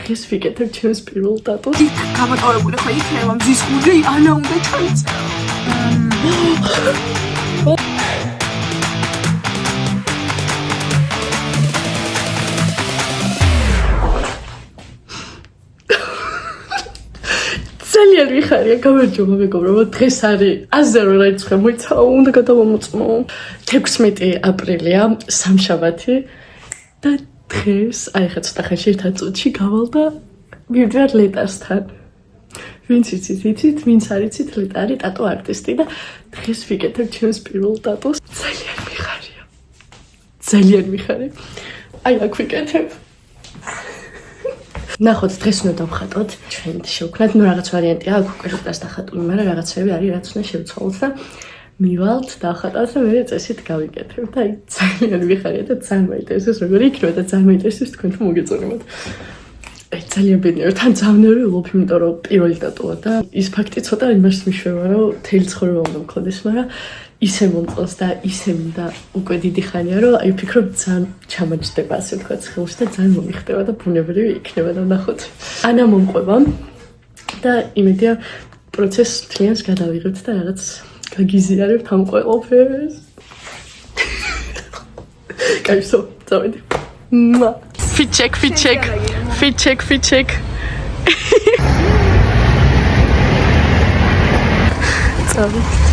დღეს ვიკეთებ ჩემს პირველ დატოს. გამოტოვებული ხო იქნება მზის გული, ანა უნდა ჩაიწერო. ძალიან ვიხარია, გამარჯობა მეგობრებო, დღეს არის 100 რაიცხვე მოიცა, უნდა გადავამოწმო. 16 აპრილია, სამშაბათი და დღეს, აი ხა ცოტა ხანში ერთ წუთში გავალ და მივდივარ ლეტასთან. ვინც იცით, ვინც არ იცით, ლეტა არის ტატუ არტისტი და დღეს ვიკეთებ ჩემს პირველ ტატუს. ძალიან ვიხარე. აი აქ ვიკეთებ. ნახოთ დღეს უნდა დავხატოთ ჩვენ შევქნათ ნუ რაღაც ვარიანტია აქ უკვე ხატას დახატული მაგრამ რაღაცები არის რაც უნდა შევცვალოთ და მივალთ დახატავთ და მე წესით გავიკეთებ და აი ძალიან ვიხარია და ძალიან მაინტერესებს როგორ იქნება და ძალიან მაინტერესებს თქვენ თუ მოგეწონებათ აი ძალიან ბედნიერ თან ძავნერი ვულობ იმიტომ რომ პირველი დატოა და ის ფაქტი ცოტა იმას მიშვება რომ თელი ცხოვრება უნდა მქონდეს მაგრამ ისე მომწონს და ისე მინდა უკვე დიდი ხანია რომ აი ვფიქრობ ძალიან ჩამაჯდება ასე ვთქვათ ხელში და ძალიან მომიხდება და ბუნებრივი იქნება და ნახოთ. ანა მომყვება და იმედია პროცესს მთლიანს გადავიღებთ და რაღაც გაგიზიარებთ ამ ყველაფერს. კაისო, წავედი. Fit check. წავედი.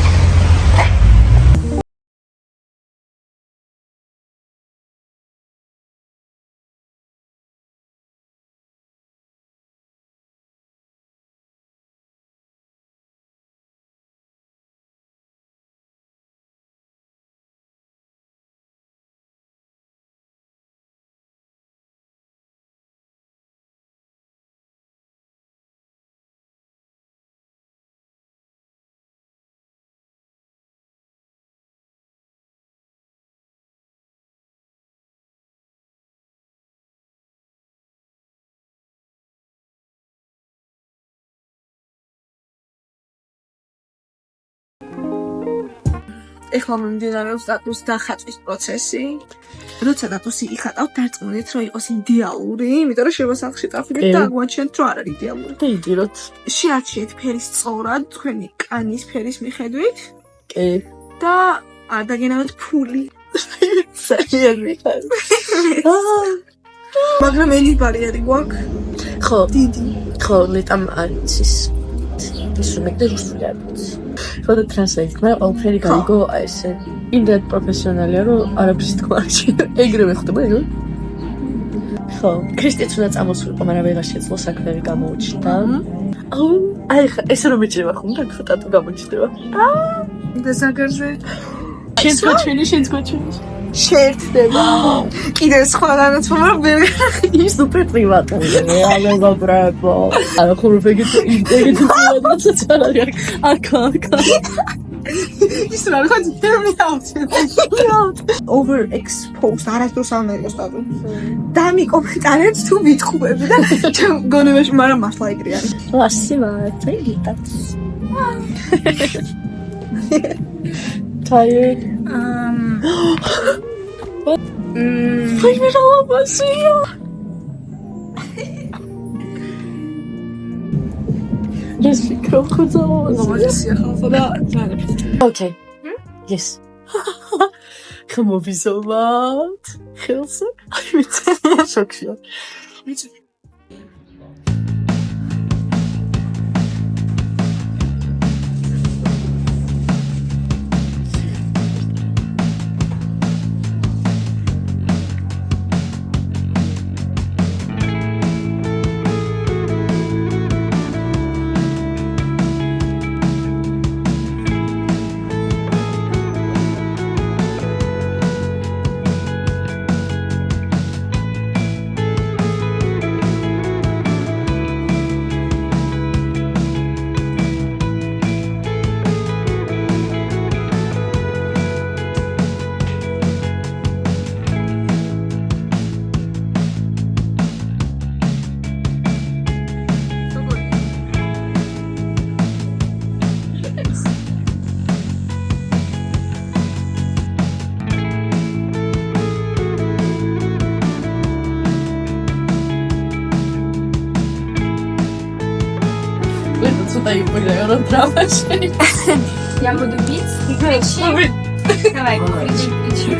ეხლა მიმდინარეობს დატოს დახატვის პროცესი. როცა დატოსი იხატავთ, დარწმუნდით, რომ იყოს იდეალური, იმიტომ რომ შემოსახში წავიდეთ და აღვაჩენთ, რომ არ არის იდეალური. და იდიროთ. შეარჩიეთ ფერის სწორად, თქვენი კანის ფერის მიხედვით კი. და არ დაგენავთ ფული. ძალიან ვიხარ. მაგრამ ელი ბარიერი გვაქვს. ხო, დიდი. ხო, ლეტამ არის ის. ის უმეტეს რუსული არის. ხო და ტრანსლეიტ მე ყველაფერი გაიგო აი ესე იმდენად პროფესიონალია რომ არაფერს თქვა არ შეიძლება ეგრევე ხდება ეგრევე ხო ქრისტეც უნდა წამოსულიყო მაგრამ ვეღარ შეძლო საქმეები გამოუჩნდა აუ აი ხა ესე რომ მეჭება ხომ და ხატატუ გამოჩნდება და ზაგარზე შენც გვაჩვენი შეერთდება კიდე სხვა განაცვალა მე ის სუპერ პრივატულია მე მეგობრებო არა ხო რომ ეგეთი პრივატულიც არ არის აქ ის რა ხარ თერმი ავწევ over exposed არასდროს არ მეროს დადო დამიკომენტარეთ თუ მიტყუები და ჩემ გონებაში მაგრამ მართლა ეგრე არის ლასი ვარ გიტაც tired Fai mi roba, sì. Yes, Okay. Yes. Come on, be so mad. Hilse. I'm so ცოტა იყვირეო რომ დრამაში. Я буду бить, кричи. Давай, кричи, кричи.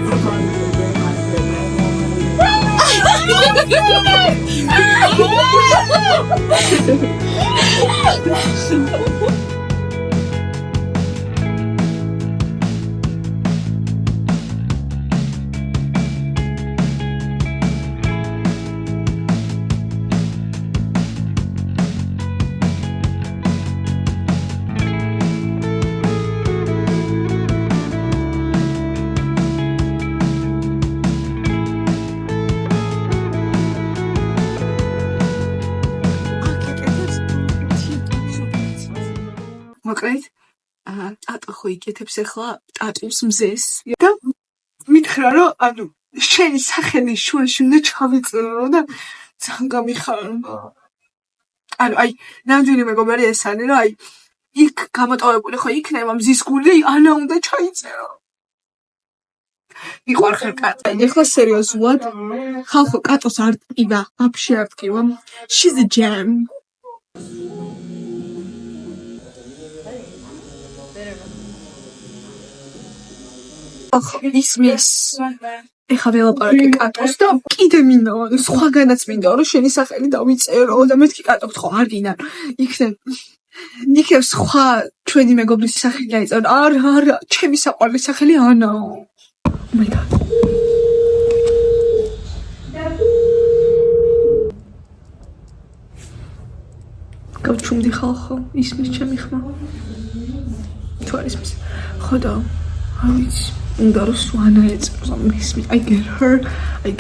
მოკლედ, ტატო ხო იკეთებს ახლა ტატუს მზეს და მითხრა რომ ანუ შენი სახელი შუაში უნდა ჩავიწერო და ძალიან გამიხარო. ანუ აი ნამდვილი მეგობარი ეს არის რომ აი იქ გამოტოვებული ხო იქნება მზის გული ანა უნდა ჩაიწერო. მიყვარხარ კატა. ეხლა სერიოზულად ხალხო კატოს არ ტკივა, ვაფშე არ ტკივა. She's a gem. ისმის ეხა ველაპარაკე კატოს და კიდე მინდა სხვაგანაც მინდა რომ შენი სახელი დავიწერო და მეთქი კატო ხო არ გინდა იქნებ სხვა ჩვენი მეგობრის სახელი დაიწერო არა ჩემი საყვარლის სახელი ანა გავჩუმდი ხალხო ისმის ჩემი ხმა თუ არ ისმის ხო და არ ვიცი უნდა რომ სვანა ეწეროს ამ ისმის I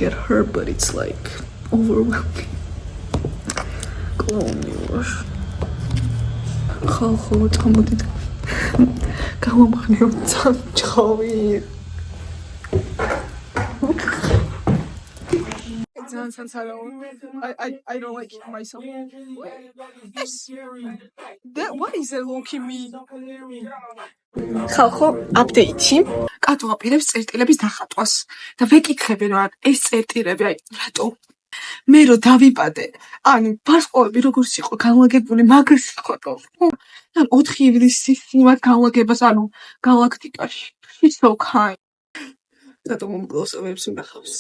get her but it's like overwhelming კლონიوش ხალხო წამოდით გავამხნევთ სამჭოვი I don't like myself. What is it looking me? ხალხო აპდეიტი კატო აპირებს წერტილების დახატვას და ვეკითხები რომ ეს წერტილები აი რატო მე რო დავიპადე ანუ ვარსკვლავები როგორც იყო განლაგებული მაგას ხოტო ან 4 ივლისის იმად განლაგებას ანუ galaktikაში she's so kind რატო მომგლოსებებს უნახავს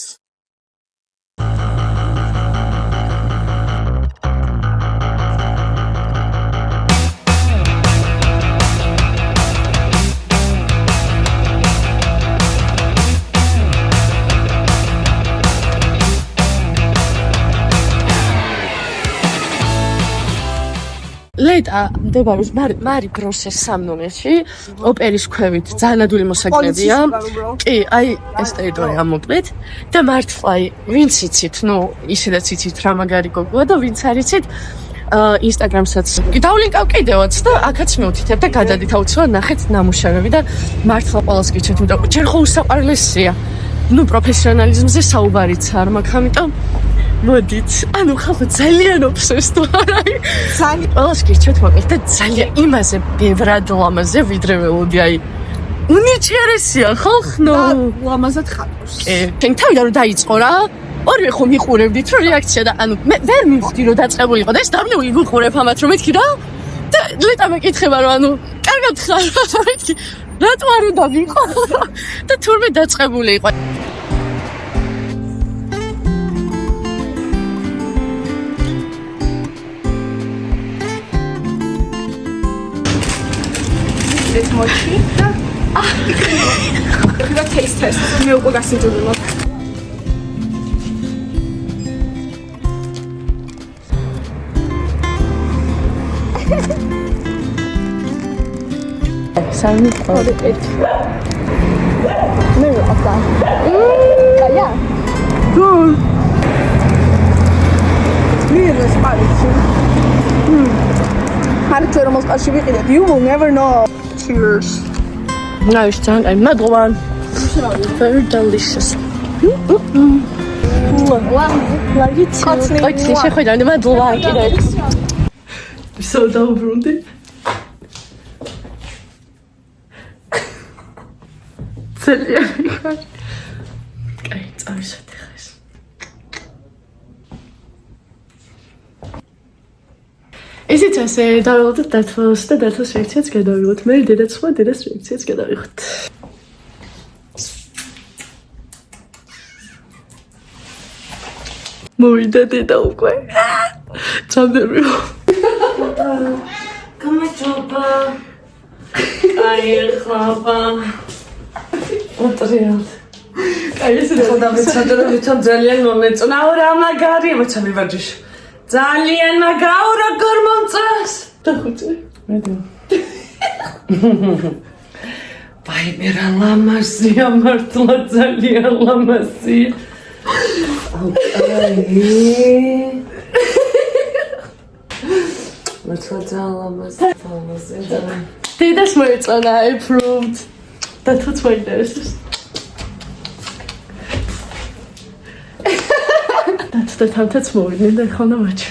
ლეტა მდებარეობს მარი გროსეს სამნონეთში ოპერის ქვევით ძალიან ადვილი მოსაგნებია კი აი ეს ტერიტორია მოკლედ და მართლა ვინც იცით ნუ ისედაც იცით რა მაგარი გოგოა და ვინც არ იცით ინსტაგრამსაც დავლინკავ კიდევაც და აქაც მივთითებ და გადადით აუცილებლად ნახეთ ნამუშევრები და მართლა ყველას გიჩვენთ იმიტომ ჯერ ხო უსაყვარლესია ნუ პროფესიონალიზმზე საუბარიც არ მაქვს ამიტომ მოდით, ანუ ხალხო ძალიან ოფსესტო არა. ძალიან ყველას გირჩევთ მოკლედ და ძალიან იმაზე ბევრად ლამაზე ვიდრე ველოდი აი. უნიჭიერესია ხალხო. ლამაზად ხატავს. შენ თავიდან რომ დაიწყო რა. ორივე ხო მიყურებდით რომ რეაქცია და ანუ მე ვერ მივხვდი რომ დაწყებული იყო და ეს დაბნეული ვიყურებ ამათ რომ მეთქი რა. და ლეტა მეკითხება რომ ანუ კარგად ხარ რა მეთქი. რატო არ უნდა ვიყო და თურმე დაწყებული იყო. It's mochi. Chyba taste test. Nie ugasnę to było. Sami kod et. No, after. Yeah. Good. Really spicy. Hard to almost achieve it. You will never know. Cheers. No, it's time. I'm mad one. Very delicious. Wow, like it. Like this, I can't even do like it. So down, Brundi. Celia, okay, it's always so delicious. ისიც ასე დავიღოთ დათვალს და დათვალს რეაქციაც გადავიღოთ. მე დედაც ხმა დედას რეაქციაც გადავიღოთ. მოვიდა დედა უკვე. წამდები. გამარჯობა. აი ხლაპა. ოტრიალ. აი ესე ხოდა მეცადრე ძალიან მომეწონა რა მაგარია მეცამი ვარჯიში. ძალიან მაგაო როგორ მომწონს. დახუჭე. მედო. აი მე რა ლამაზია მართლა ძალიან ლამაზია. აი. მართლა ძალიან ლამაზია. დედას მოეწონა approved. That's what it is. That's the time that's more than the kind of watch.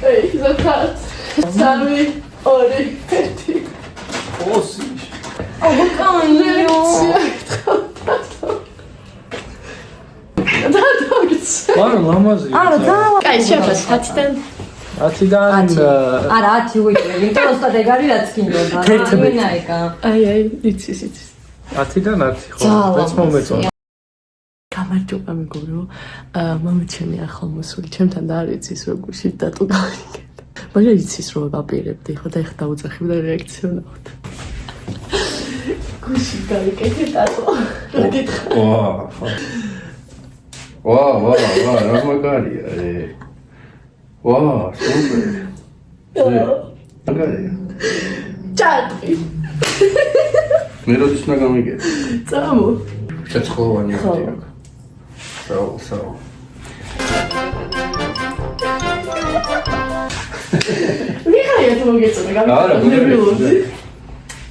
Hey, the cat. Sammy, Ori, Betty. Oh, sim. Oh, come Ладно, ламази. Кай, сейчас, хатитен. ათიდან არა 10 ვიტყვი, იმიტომ რომ სტად ეგ არის რაც კიდოდა. ვინაიკა. აი, იცის. 10-დან 10 ხო? რაც მომეწონა. გამარჯობა მეგობრო. მომეჩემი ახალმოსული, ჩემთან და არ იცის როგორ შიდატო გავიგეთ. მაგრამ იცის რომ ვაპირებდი, ხო და ეხლა დავუძახებ და რეაქცია ვნახოთ. გუში გავიკეთე დატო. ვა, რა მაგარია. ვა, სუპერ. მაგარია. ჭადრი. მე როდის უნდა გამიგე? წამო. შეცხოვანი ვიდეო. საო. მიხაია თუ მოგეწონა გამიგე.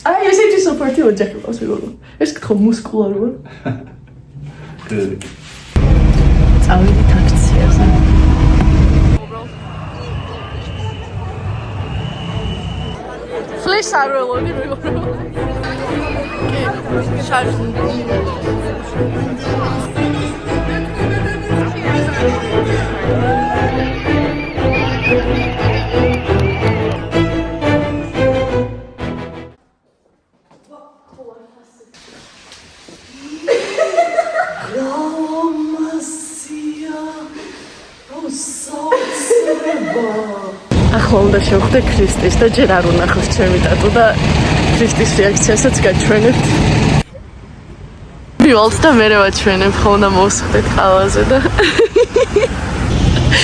აი, ესეთი სუპერტი ოჯახი ყავს მეგობრო. ეს კითხო მუსკულარია. Good. წავიდით აქციაზე. ფლეშ არ ველოდი მეგობრო. კი, შარჟი. ახლა უნდა შევხვდე ქრისტის და ჯერ არ უნახავს ჩემი ტატუ და ქრისტის რეაქციასაც გაჩვენებთ. მივალთ და მერე ვაჩვენებ, ხო უნდა მოვსხდეთ ხალაზე და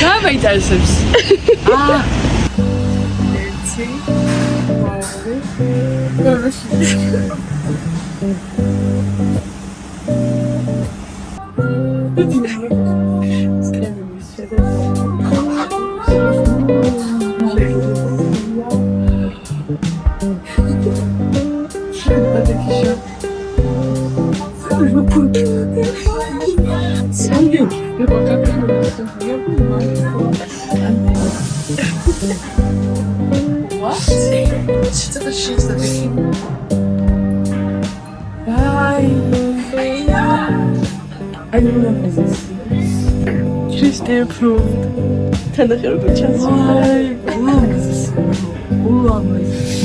გამაიტანებს. ქრისტე approved. თანახე როგორ ჩანს. ულამაზი.